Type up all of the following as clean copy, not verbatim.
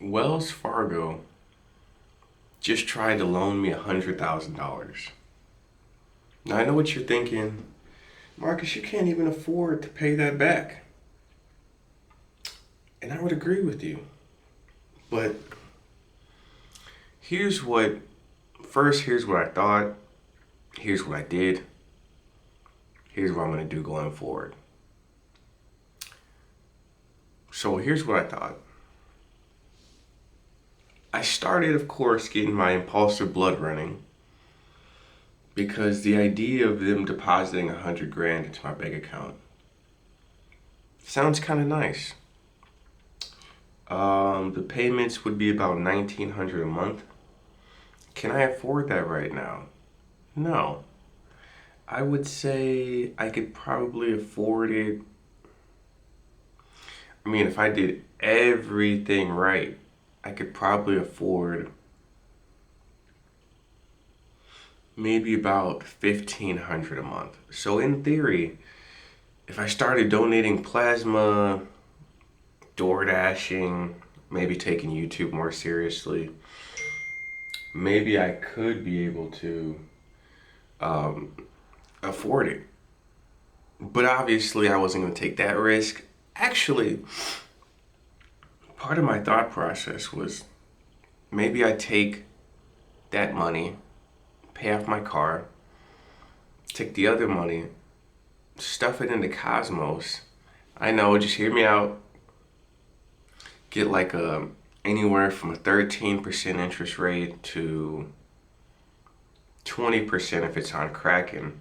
Wells Fargo just tried to loan me $100,000. Now I know what you're thinking, Marcus, you can't even afford to pay that back. And I would agree with you. But here's what, here's what I thought, here's what I did, here's what I'm going to do going forward. So here's what I thought. I started, of course, getting my impulsive blood running because the idea of them depositing 100 grand into my bank account sounds kind of nice. The payments would be about $1,900 a month. Can I afford that right now? No. I would say I could probably afford it. I mean, if I did everything right, I could probably afford maybe about $1,500 a month. So in theory, if I started donating plasma, door dashing, maybe taking YouTube more seriously, maybe I could be able to afford it. But obviously, I wasn't going to take that risk. Actually, part of my thought process was maybe I take that money, pay off my car, take the other money, stuff it into Cosmos. I know, just hear me out. Get like anywhere from a 13% interest rate to 20% if it's on Kraken.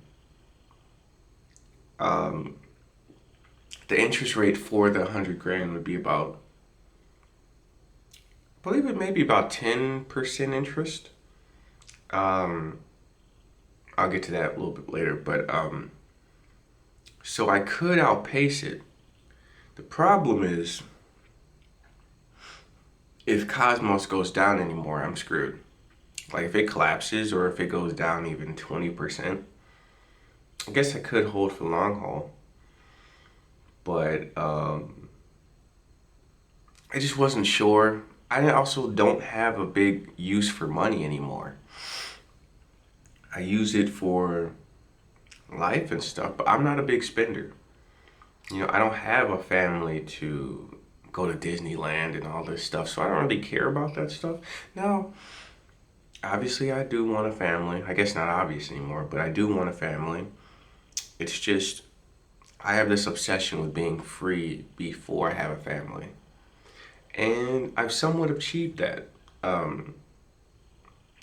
The interest rate for the 100 grand would be about, I believe it may be about 10% interest. I'll get to that a little bit later, but so I could outpace it. The problem is, if Cosmos goes down anymore, I'm screwed. Like if it collapses or if it goes down even 20%, I guess I could hold for the long haul. But I just wasn't sure. I also don't have a big use for money anymore. I use it for life and stuff, but I'm not a big spender. You know, I don't have a family to go to Disneyland and all this stuff, so I don't really care about that stuff. Now, obviously, I do want a family. I guess not obvious anymore, but I do want a family. It's just, I have this obsession with being free before I have a family. And I've somewhat achieved that. Now,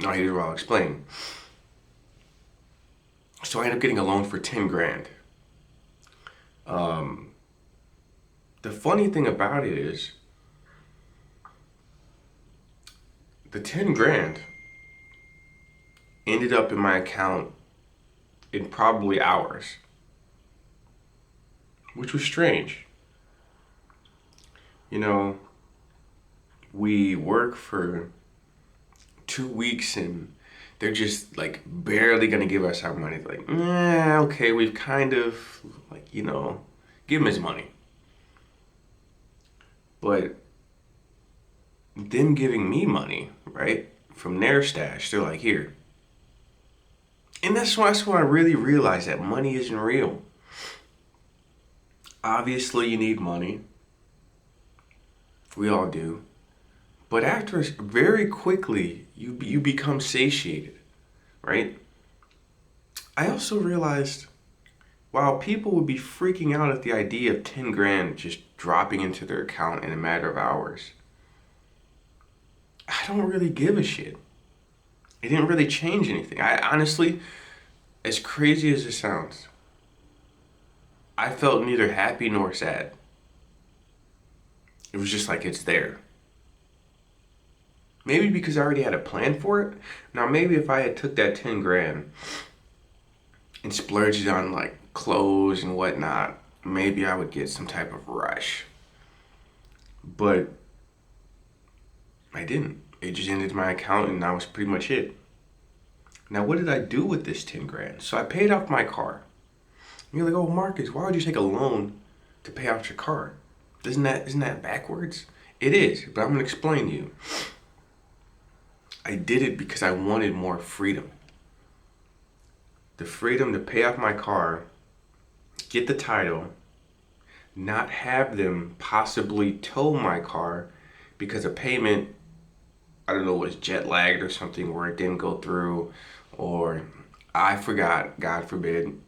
here's what I'll explain. So I ended up getting a loan for 10 grand. The funny thing about it is, the 10 grand ended up in my account in probably hours, which was strange. You know, we work for 2 weeks and they're just like barely gonna give us our money. Like, okay, we've kind of like, give him his money. But them giving me money, right, from their stash, they're like, here. And that's when I really realized that money isn't real. Obviously, you need money. We all do. But after very quickly, you become satiated, right? I also realized while people would be freaking out at the idea of 10 grand just dropping into their account in a matter of hours, I don't really give a shit. It didn't really change anything. I honestly, as crazy as it sounds, I felt neither happy nor sad. It was just like it's there. Maybe because I already had a plan for it. Now maybe if I had took that 10 grand and splurged it on like clothes and whatnot, maybe I would get some type of rush. But I didn't. It just ended my account and that was pretty much it. Now what did I do with this 10 grand? So I paid off my car. And you're like, oh Marcus, why would you take a loan to pay off your car? Isn't that backwards? It is, but I'm gonna explain to you. I did it because I wanted more freedom. The freedom to pay off my car, get the title, not have them possibly tow my car because a payment, I don't know, was jet lagged or something where it didn't go through, or I forgot, God forbid,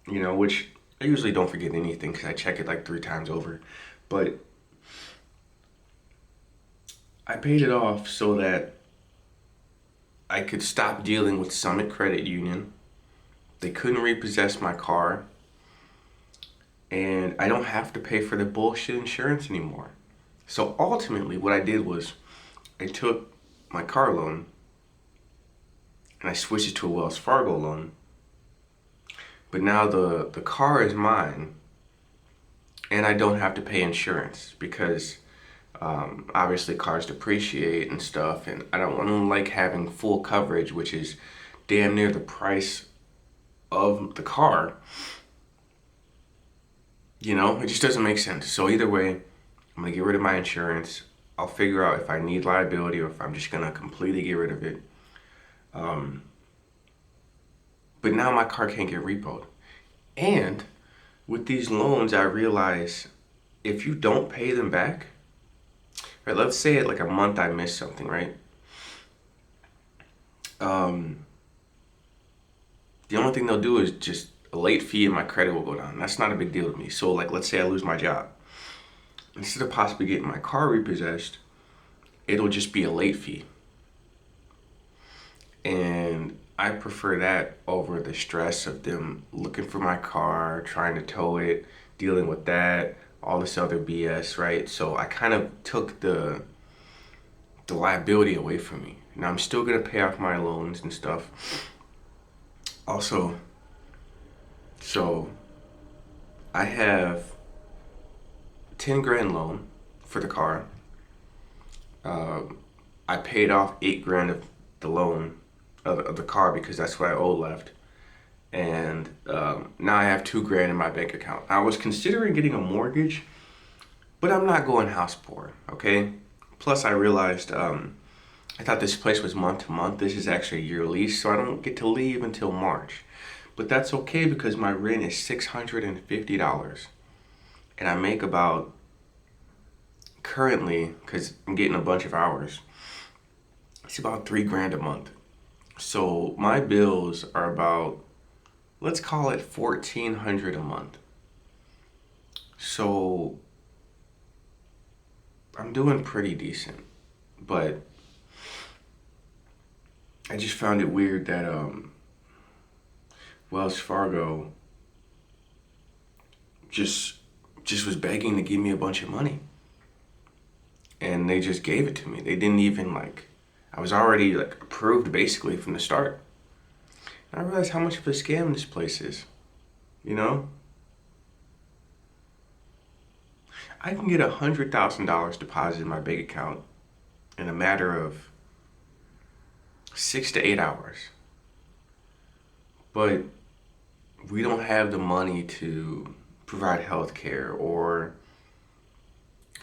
which I usually don't forget anything because I check it like 3 times over. But I paid it off so that I could stop dealing with Summit Credit Union. They couldn't repossess my car. And I don't have to pay for the bullshit insurance anymore. So ultimately, what I did was I took my car loan and I switched it to a Wells Fargo loan. But now the car is mine and I don't have to pay insurance because obviously cars depreciate and stuff. And I don't like having full coverage, which is damn near the price of the car. It just doesn't make sense. So either way, I'm gonna get rid of my insurance. I'll figure out if I need liability or if I'm just gonna completely get rid of it. But now my car can't get repoed. And with these loans, I realize if you don't pay them back, right? Let's say at like a month I missed something, right? The only thing they'll do is just a late fee and my credit will go down. That's not a big deal to me. So like, let's say I lose my job. Instead of possibly getting my car repossessed, it'll just be a late fee. And I prefer that over the stress of them looking for my car, trying to tow it, dealing with that, all this other BS, right? So I kind of took the liability away from me. Now I'm still gonna pay off my loans and stuff. Also, so I have 10 grand loan for the car. I paid off 8 grand of the loan of the car because that's what I owe left. And now I have 2 grand in my bank account. I was considering getting a mortgage, but I'm not going house poor, okay? Plus I realized I thought this place was month to month. This is actually a year lease, so I don't get to leave until March. But that's okay because my rent is $650. And I make about, currently, because I'm getting a bunch of hours, it's about 3 grand a month. So my bills are about, let's call it $1,400 a month. So I'm doing pretty decent, but I just found it weird that Wells Fargo just was begging to give me a bunch of money. And they just gave it to me. They didn't even I was already approved basically from the start. And I realized how much of a scam this place is, I can get $100,000 deposited in my bank account in a matter of 6 to 8 hours. But we don't have the money to provide health care or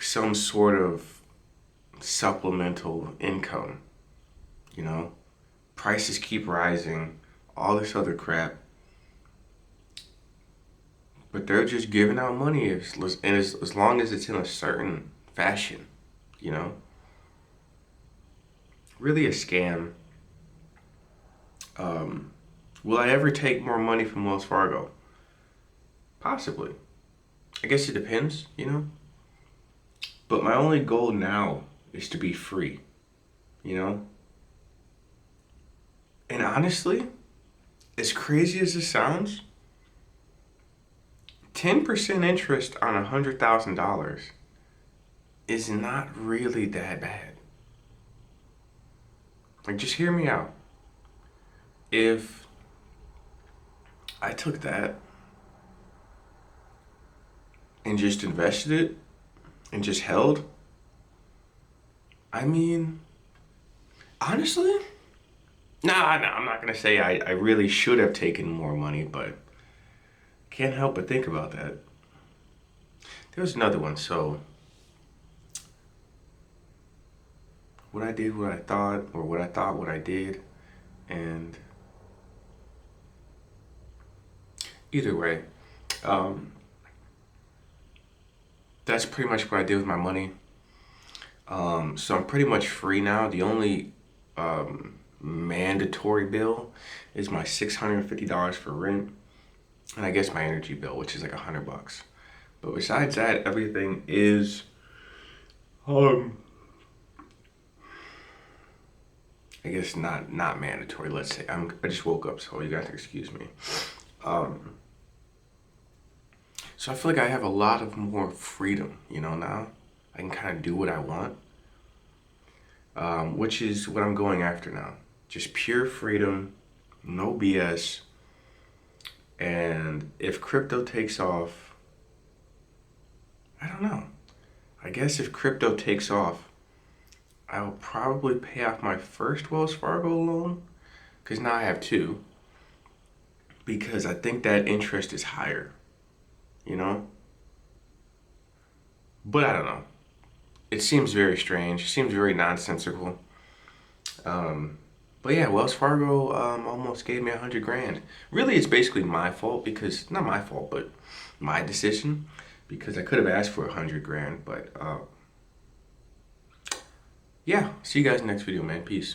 some sort of supplemental income. Prices keep rising, all this other crap. But they're just giving out money as long as it's in a certain fashion, Really a scam. Will I ever take more money from Wells Fargo? Possibly. I guess it depends, But my only goal now is to be free, And honestly, as crazy as this sounds, 10% interest on $100,000 is not really that bad. Just hear me out. If I took that and just invested it and just held, honestly, I'm not gonna say I really should have taken more money, but can't help but think about that. There was another one. So what I did, what I thought, or what I thought, what I did. And either way, um, that's pretty much what I did with my money. So I'm pretty much free now. The only mandatory bill is my $650 for rent, and I guess my energy bill, which is like $100. But besides that, everything is um I guess not mandatory. Let's say I just woke up, so you guys excuse me. Um, so I feel like I have a lot of more freedom, now. I can kind of do what I want, which is what I'm going after now. Just pure freedom, no BS. And if crypto takes off, I don't know. I guess if crypto takes off, I'll probably pay off my first Wells Fargo loan, because now I have two, because I think that interest is higher, you know? But I don't know. It seems very strange. It seems very nonsensical. Um, but yeah, Wells Fargo almost gave me 100 grand. Really, it's basically my fault because, not my fault, but my decision, because I could have asked for 100 grand. But yeah, see you guys next video, man. Peace.